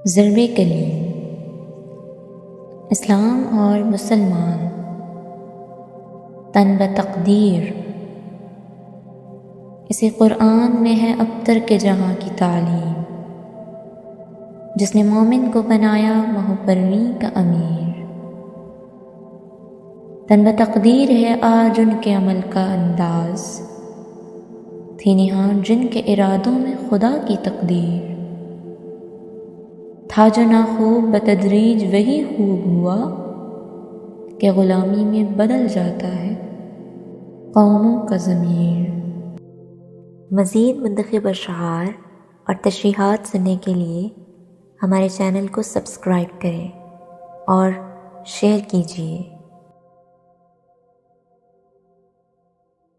ज़रबे कलीम। इस्लाम और मुसलमान तन ब तक़दीर। इसे क़ुरआन में है अबतर के जहाँ की तालीम। जिसने मोमिन को बनाया महपरवी का अमीर। तन ब तक़दीर है आज उनके अमल का अंदाज़। थी निहां जिनके इरादों में खुदा की तक़दीर। था जो ना खूब बतदरीज वही खूब हुआ कि ग़ुलामी में बदल जाता है कौमों का ज़मीर। मज़ीद मुंतख़ब अशआर और तशरीहात सुनने के लिए हमारे चैनल को सब्सक्राइब करें और शेयर कीजिए।